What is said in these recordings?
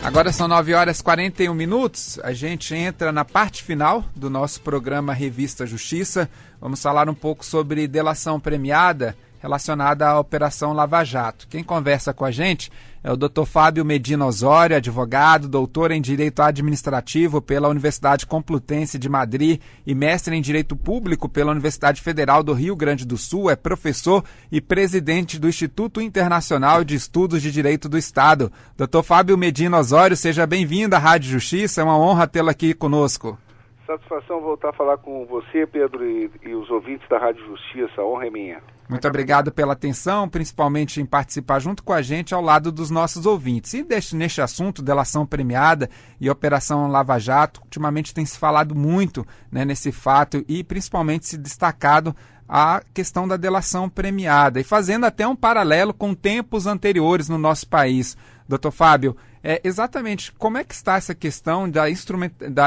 Agora são 9h41. A gente entra na parte final do nosso programa Revista Justiça. Vamos falar um pouco sobre delação premiada relacionada à Operação Lava Jato. Quem conversa com a gente é o Dr. Fábio Medina Osório, advogado, doutor em Direito Administrativo pela Universidade Complutense de Madrid e mestre em Direito Público pela Universidade Federal do Rio Grande do Sul. É professor e presidente do Instituto Internacional de Estudos de Direito do Estado. Dr. Fábio Medina Osório, seja bem-vindo à Rádio Justiça. É uma honra tê-lo aqui conosco. Satisfação voltar a falar com você, Pedro, e os ouvintes da Rádio Justiça. A honra é minha. Muito obrigado pela atenção, principalmente em participar junto com a gente ao lado dos nossos ouvintes. E neste assunto, delação premiada e Operação Lava Jato, ultimamente tem se falado muito, nesse fato e principalmente se destacado a questão da delação premiada e fazendo até um paralelo com tempos anteriores no nosso país. Doutor Fábio, exatamente como é que está essa questão da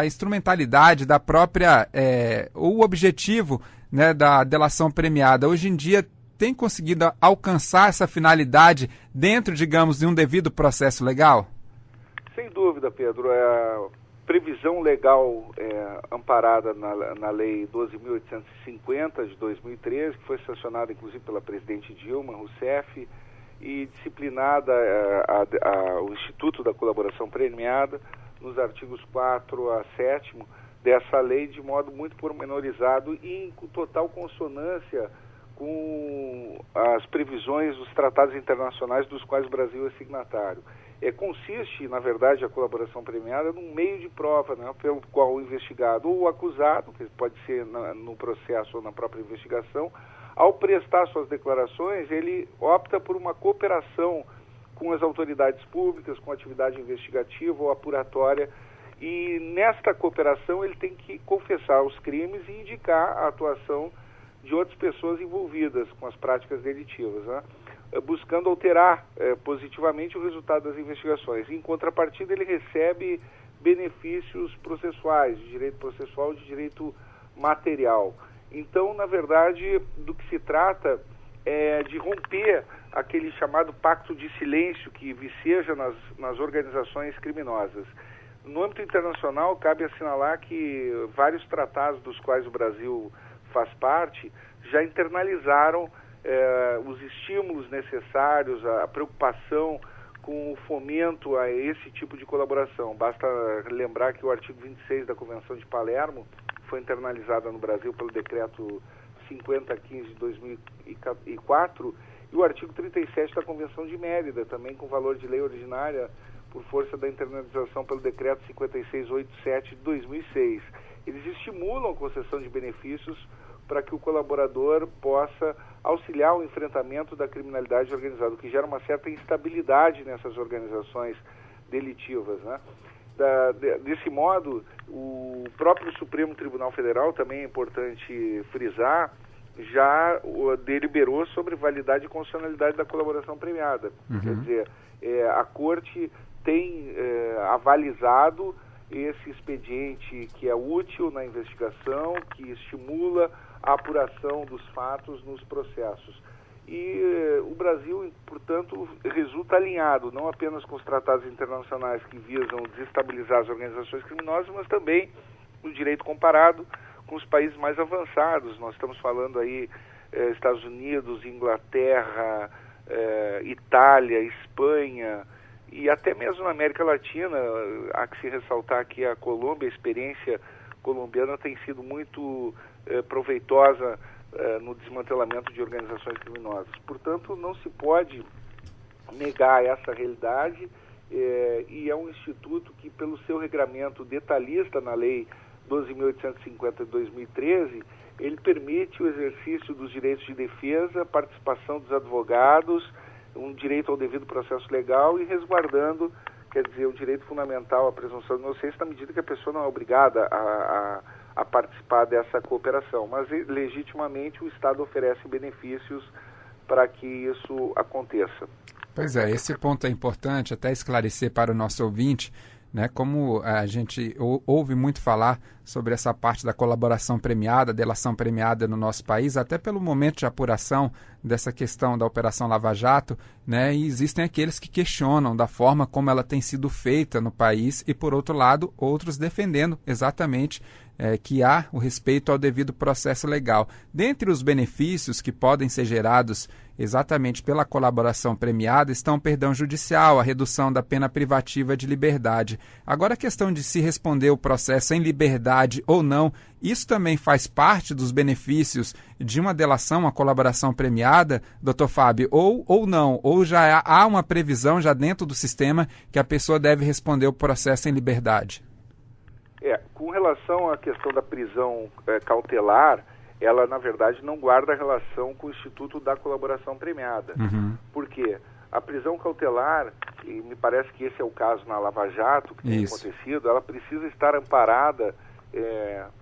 instrumentalidade da própria, o objetivo, da delação premiada? Hoje em dia tem conseguido alcançar essa finalidade dentro, digamos, de um devido processo legal? Sem dúvida, Pedro. A previsão legal amparada na Lei 12.850 de 2013, que foi sancionada inclusive pela presidente Dilma Rousseff, e disciplinada o Instituto da Colaboração Premiada nos artigos 4 a 7º dessa lei, de modo muito pormenorizado e em total consonância com as previsões dos tratados internacionais dos quais o Brasil é signatário. Consiste, na verdade, a colaboração premiada num meio de prova, pelo qual o investigado ou o acusado, que pode ser no processo ou na própria investigação, ao prestar suas declarações, ele opta por uma cooperação com as autoridades públicas, com a atividade investigativa ou apuratória, e nesta cooperação ele tem que confessar os crimes e indicar a atuação de outras pessoas envolvidas com as práticas delitivas, buscando alterar positivamente o resultado das investigações. Em contrapartida, ele recebe benefícios processuais, de direito processual e de direito material. Então, na verdade, do que se trata é de romper aquele chamado pacto de silêncio que viceja nas organizações criminosas. No âmbito internacional, cabe assinalar que vários tratados dos quais o Brasil faz parte já internalizaram os estímulos necessários, a preocupação com o fomento a esse tipo de colaboração. Basta lembrar que o artigo 26 da Convenção de Palermo foi internalizada no Brasil pelo decreto 5015 de 2004 e o artigo 37 da Convenção de Mérida, também com valor de lei originária por força da internalização pelo decreto 5687 de 2006. Eles estimulam a concessão de benefícios para que o colaborador possa auxiliar o enfrentamento da criminalidade organizada, o que gera uma certa instabilidade nessas organizações delitivas, Desse modo, o próprio Supremo Tribunal Federal, também é importante frisar, já deliberou sobre validade e constitucionalidade da colaboração premiada. Quer dizer, a Corte tem avalizado esse expediente que é útil na investigação, que estimula a apuração dos fatos nos processos. E o Brasil, portanto, resulta alinhado, não apenas com os tratados internacionais que visam desestabilizar as organizações criminosas, mas também o direito comparado com os países mais avançados. Nós estamos falando aí Estados Unidos, Inglaterra, Itália, Espanha e até mesmo na América Latina. Há que se ressaltar aqui a Colômbia. A experiência colombiana tem sido muito proveitosa no desmantelamento de organizações criminosas. Portanto, não se pode negar essa realidade e é um instituto que, pelo seu regramento detalhista na Lei 12.850 de 2013, ele permite o exercício dos direitos de defesa, participação dos advogados, um direito ao devido processo legal e resguardando, quer dizer, o direito fundamental à presunção de inocência na medida que a pessoa não é obrigada a participar dessa cooperação, mas legitimamente o Estado oferece benefícios para que isso aconteça. Pois é, esse ponto é importante até esclarecer para o nosso ouvinte, como a gente ouve muito falar sobre essa parte da colaboração premiada, delação premiada no nosso país, até pelo momento de apuração dessa questão da Operação Lava Jato, né, e existem aqueles que questionam da forma como ela tem sido feita no país e, por outro lado, outros defendendo exatamente que há o respeito ao devido processo legal. Dentre os benefícios que podem ser gerados exatamente pela colaboração premiada estão o perdão judicial, a redução da pena privativa de liberdade. Agora, a questão de se responder o processo em liberdade ou não, isso também faz parte dos benefícios de uma delação, uma colaboração premiada, doutor Fábio, ou não? Ou já há uma previsão já dentro do sistema que a pessoa deve responder o processo em liberdade? Com relação à questão da prisão cautelar, ela, na verdade, não guarda relação com o Instituto da Colaboração Premiada. Uhum. Por quê? A prisão cautelar, e me parece que esse é o caso na Lava Jato, que tem acontecido, ela precisa estar amparada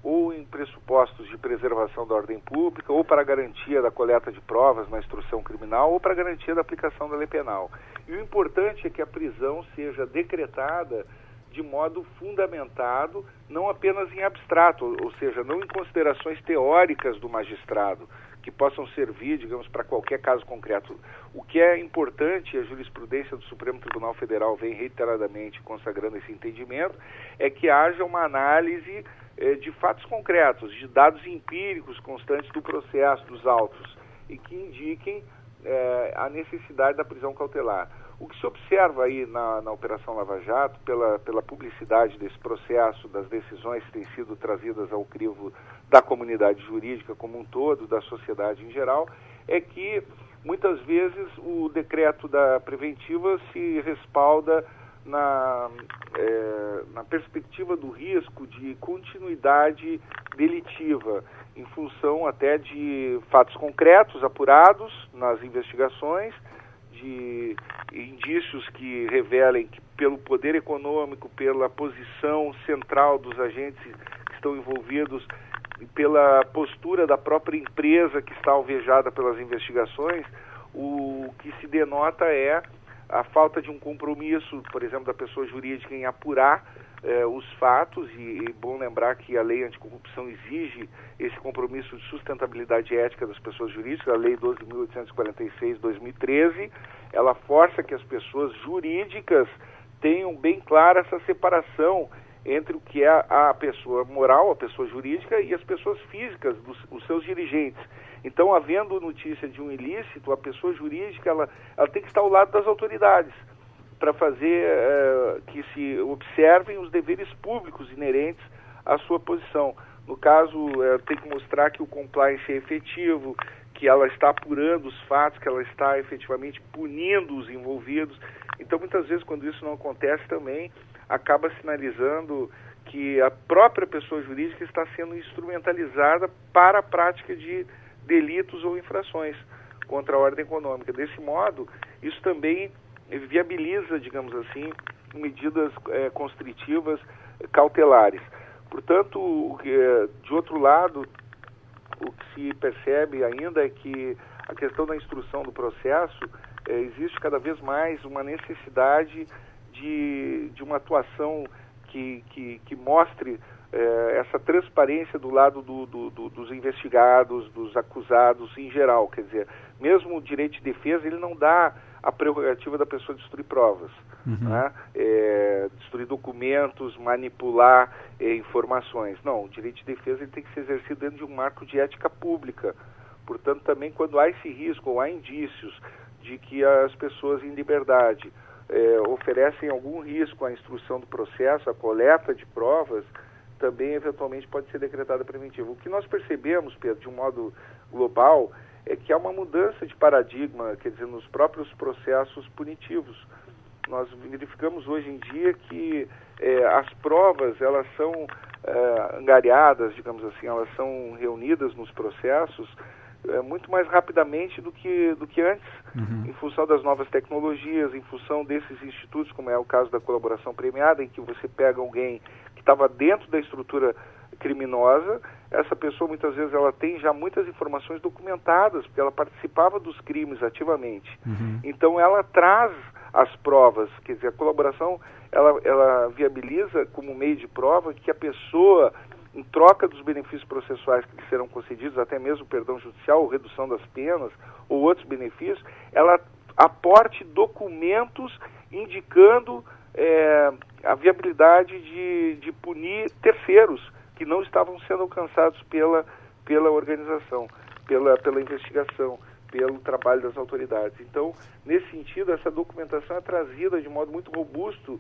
ou em pressupostos de preservação da ordem pública, ou para garantia da coleta de provas na instrução criminal, ou para garantia da aplicação da lei penal. E o importante é que a prisão seja decretada de modo fundamentado, não apenas em abstrato, ou seja, não em considerações teóricas do magistrado, que possam servir, digamos, para qualquer caso concreto. O que é importante, a jurisprudência do Supremo Tribunal Federal vem reiteradamente consagrando esse entendimento, é que haja uma análise de fatos concretos, de dados empíricos constantes do processo, dos autos, e que indiquem a necessidade da prisão cautelar. O que se observa aí na Operação Lava Jato, pela publicidade desse processo, das decisões que têm sido trazidas ao crivo da comunidade jurídica como um todo, da sociedade em geral, é que muitas vezes o decreto da preventiva se respalda na perspectiva do risco de continuidade delitiva, em função até de fatos concretos apurados nas investigações, de indícios que revelem que pelo poder econômico, pela posição central dos agentes que estão envolvidos e pela postura da própria empresa que está alvejada pelas investigações, o que se denota é a falta de um compromisso, por exemplo, da pessoa jurídica em apurar os fatos, e bom lembrar que a lei anticorrupção exige esse compromisso de sustentabilidade ética das pessoas jurídicas, a lei 12.846/2013, ela força que as pessoas jurídicas tenham bem clara essa separação entre o que é a pessoa moral, a pessoa jurídica, e as pessoas físicas, os seus dirigentes. Então, havendo notícia de um ilícito, a pessoa jurídica ela tem que estar ao lado das autoridades, para fazer que se observem os deveres públicos inerentes à sua posição. No caso, tem que mostrar que o compliance é efetivo, que ela está apurando os fatos, que ela está efetivamente punindo os envolvidos. Então, muitas vezes, quando isso não acontece também, acaba sinalizando que a própria pessoa jurídica está sendo instrumentalizada para a prática de delitos ou infrações contra a ordem econômica. Desse modo, isso também viabiliza, digamos assim, medidas constritivas cautelares. Portanto, de outro lado, o que se percebe ainda é que a questão da instrução do processo, existe cada vez mais uma necessidade de uma atuação que mostre essa transparência do lado dos investigados, dos acusados em geral. Quer dizer, mesmo o direito de defesa, ele não dá a prerrogativa da pessoa destruir provas, né? Destruir documentos, manipular informações. Não, o direito de defesa ele tem que ser exercido dentro de um marco de ética pública. Portanto, também quando há esse risco ou há indícios de que as pessoas em liberdade oferecem algum risco à instrução do processo, à coleta de provas, também eventualmente pode ser decretada preventiva. O que nós percebemos, Pedro, de um modo global, é que há uma mudança de paradigma, quer dizer, nos próprios processos punitivos. Nós verificamos hoje em dia que as provas, elas são angariadas, digamos assim, elas são reunidas nos processos muito mais rapidamente do que antes, em função das novas tecnologias, em função desses institutos, como é o caso da colaboração premiada, em que você pega alguém que estava dentro da estrutura criminosa, essa pessoa muitas vezes ela tem já muitas informações documentadas, porque ela participava dos crimes ativamente. Então ela traz as provas, quer dizer, a colaboração ela viabiliza como meio de prova que a pessoa em troca dos benefícios processuais que lhe serão concedidos, até mesmo perdão judicial ou redução das penas ou outros benefícios, ela aporte documentos indicando a viabilidade de punir terceiros que não estavam sendo alcançados pela organização, pela investigação, pelo trabalho das autoridades. Então, nesse sentido, essa documentação é trazida de modo muito robusto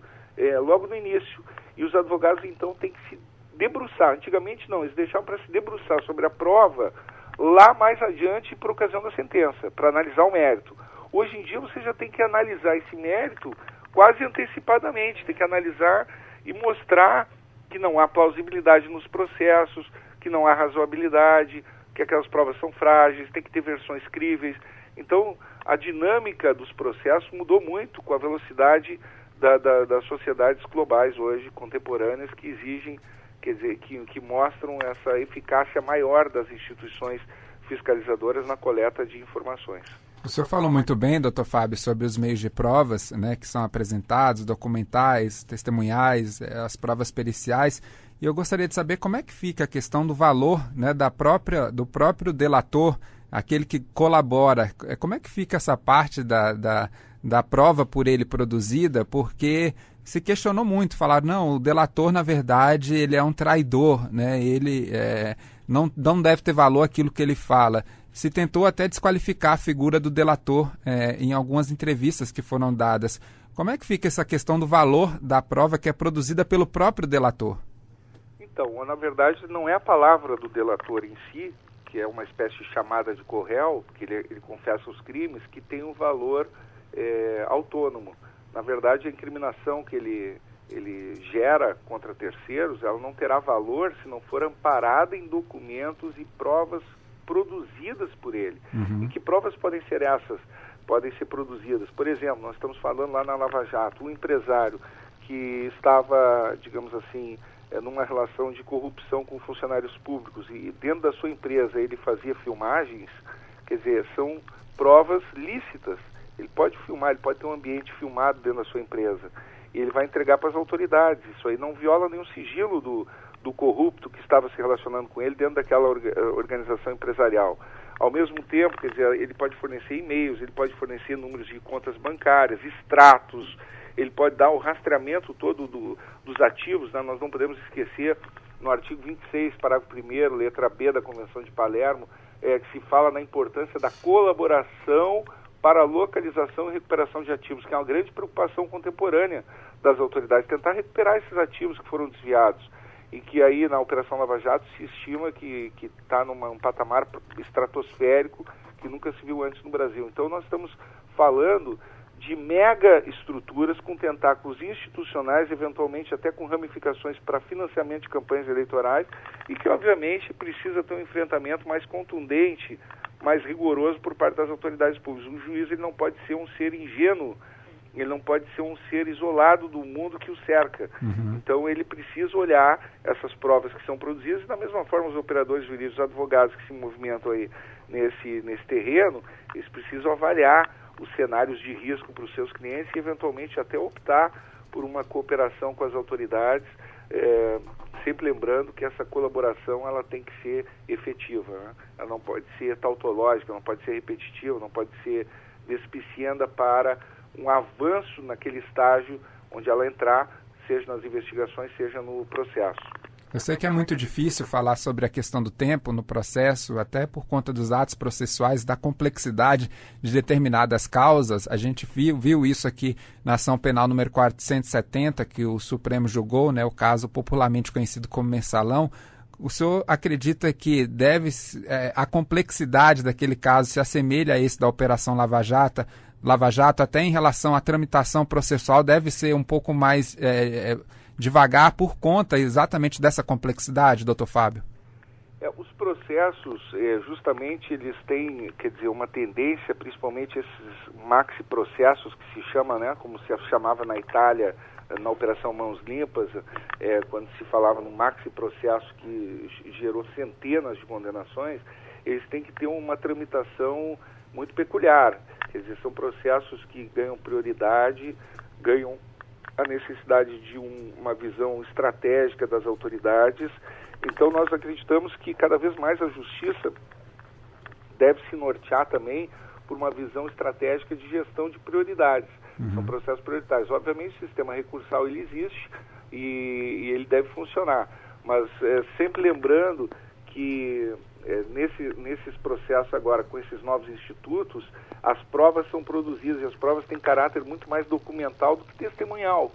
logo no início. E os advogados, então, têm que se debruçar. Antigamente, não, eles deixavam para se debruçar sobre a prova lá mais adiante por ocasião da sentença, para analisar o mérito. Hoje em dia, você já tem que analisar esse mérito quase antecipadamente, tem que analisar e mostrar que não há plausibilidade nos processos, que não há razoabilidade, que aquelas provas são frágeis, tem que ter versões críveis. Então, a dinâmica dos processos mudou muito com a velocidade das sociedades globais hoje, contemporâneas, que exigem, quer dizer, que mostram essa eficácia maior das instituições fiscalizadoras na coleta de informações. O senhor falou muito bem, doutor Fábio, sobre os meios de provas, né, que são apresentados, documentais, testemunhais, as provas periciais. E eu gostaria de saber como é que fica a questão do valor, né, do próprio delator, aquele que colabora. Como é que fica essa parte da prova por ele produzida? Porque se questionou muito, falaram, não, o delator, na verdade, ele é um traidor, né, ele não deve ter valor aquilo que ele fala. Se tentou até desqualificar a figura do delator em algumas entrevistas que foram dadas. Como é que fica essa questão do valor da prova que é produzida pelo próprio delator? Então, na verdade, não é a palavra do delator em si, que é uma espécie de chamada de corréu, que ele confessa os crimes, que tem um valor autônomo. Na verdade, a incriminação que ele gera contra terceiros, ela não terá valor se não for amparada em documentos e provas produzidas por ele. Uhum. E que provas podem ser essas? Podem ser produzidas. Por exemplo, nós estamos falando lá na Lava Jato, um empresário que estava, digamos assim, numa relação de corrupção com funcionários públicos e dentro da sua empresa ele fazia filmagens, quer dizer, são provas lícitas. Ele pode filmar, ele pode ter um ambiente filmado dentro da sua empresa e ele vai entregar para as autoridades. Isso aí não viola nenhum sigilo do corrupto que estava se relacionando com ele dentro daquela organização empresarial. Ao mesmo tempo, quer dizer, ele pode fornecer e-mails, ele pode fornecer números de contas bancárias, extratos, ele pode dar o rastreamento todo dos ativos, né? Nós não podemos esquecer, no artigo 26, parágrafo 1º, letra B da Convenção de Palermo, que se fala na importância da colaboração para a localização e recuperação de ativos, que é uma grande preocupação contemporânea das autoridades, tentar recuperar esses ativos que foram desviados. E que aí na Operação Lava Jato se estima que está num patamar estratosférico que nunca se viu antes no Brasil. Então nós estamos falando de mega estruturas com tentáculos institucionais, eventualmente até com ramificações para financiamento de campanhas eleitorais e que obviamente precisa ter um enfrentamento mais contundente, mais rigoroso por parte das autoridades públicas. Um juiz ele não pode ser um ser ingênuo, ele não pode ser um ser isolado do mundo que o cerca. Uhum. Então ele precisa olhar essas provas que são produzidas e da mesma forma os operadores jurídicos, os advogados que se movimentam aí nesse terreno, eles precisam avaliar os cenários de risco para os seus clientes e eventualmente até optar por uma cooperação com as autoridades, sempre lembrando que essa colaboração ela tem que ser efetiva, né? Ela não pode ser tautológica, não pode ser repetitiva, não pode ser despicienda para um avanço naquele estágio onde ela entrar, seja nas investigações, seja no processo. Eu sei que é muito difícil falar sobre a questão do tempo no processo, até por conta dos atos processuais, da complexidade de determinadas causas. A gente viu isso aqui na ação penal número 470, que o Supremo julgou, né, o caso popularmente conhecido como Mensalão. O senhor acredita que a complexidade daquele caso se assemelha a esse da Operação Lava Jato, até em relação à tramitação processual, deve ser um pouco mais devagar por conta exatamente dessa complexidade, doutor Fábio? Os processos, justamente, eles têm, quer dizer, uma tendência, principalmente esses maxi-processos que se chama, né, como se chamava na Itália, na Operação Mãos Limpas, quando se falava num maxi-processo que gerou centenas de condenações, eles têm que ter uma tramitação muito peculiar. Quer dizer, são processos que ganham prioridade, ganham a necessidade de uma visão estratégica das autoridades Então nós acreditamos que cada vez mais a justiça deve se nortear também por uma visão estratégica de gestão de prioridades. São processos prioritários. Obviamente o sistema recursal ele existe e ele deve funcionar, mas sempre lembrando que nesses processos agora, com esses novos institutos, as provas são produzidas e as provas têm caráter muito mais documental do que testemunhal.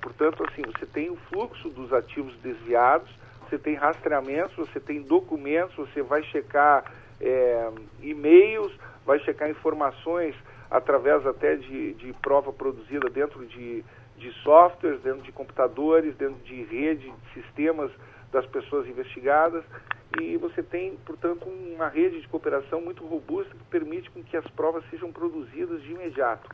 Portanto, assim, você tem o fluxo dos ativos desviados, você tem rastreamentos, você tem documentos, você vai checar e-mails, vai checar informações através até de prova produzida dentro de softwares, dentro de computadores, dentro de rede, de sistemas das pessoas investigadas, e você tem, portanto, uma rede de cooperação muito robusta que permite com que as provas sejam produzidas de imediato.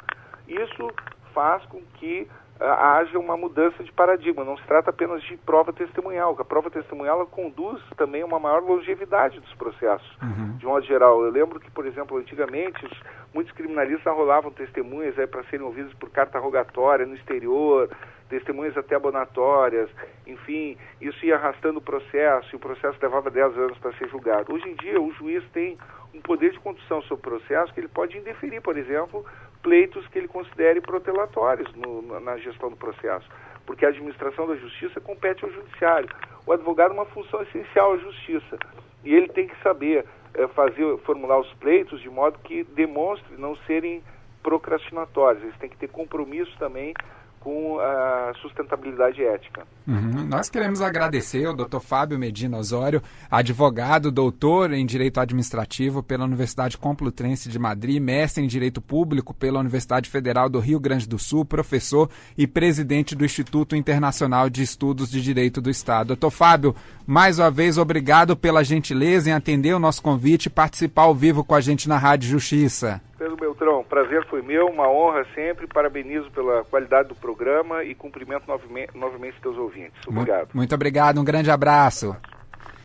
Isso faz com que haja uma mudança de paradigma. Não se trata apenas de prova testemunhal, a prova testemunhal ela conduz também a uma maior longevidade dos processos, de modo geral. Eu lembro que, por exemplo, antigamente, muitos criminalistas arrolavam testemunhas para serem ouvidos por carta rogatória no exterior, testemunhas até abonatórias, enfim, isso ia arrastando o processo, e o processo levava 10 anos para ser julgado. Hoje em dia, o juiz tem um poder de condução sobre o processo que ele pode indeferir, por exemplo, pleitos que ele considere protelatórios na gestão do processo, porque a administração da justiça compete ao judiciário. O advogado é uma função essencial à justiça, e ele tem que saber formular os pleitos de modo que demonstre não serem procrastinatórios. Eles têm que ter compromisso também com a sustentabilidade ética. Nós queremos agradecer ao Dr. Fábio Medina Osório, advogado, doutor em Direito Administrativo pela Universidade Complutense de Madrid, mestre em Direito Público pela Universidade Federal do Rio Grande do Sul, professor e presidente do Instituto Internacional de Estudos de Direito do Estado. Dr. Fábio, mais uma vez, obrigado pela gentileza em atender o nosso convite e participar ao vivo com a gente na Rádio Justiça. Pedro Beltrão, prazer foi meu, uma honra sempre, parabenizo pela qualidade do programa e cumprimento novamente teus ouvintes. Obrigado. Muito obrigado, um grande abraço.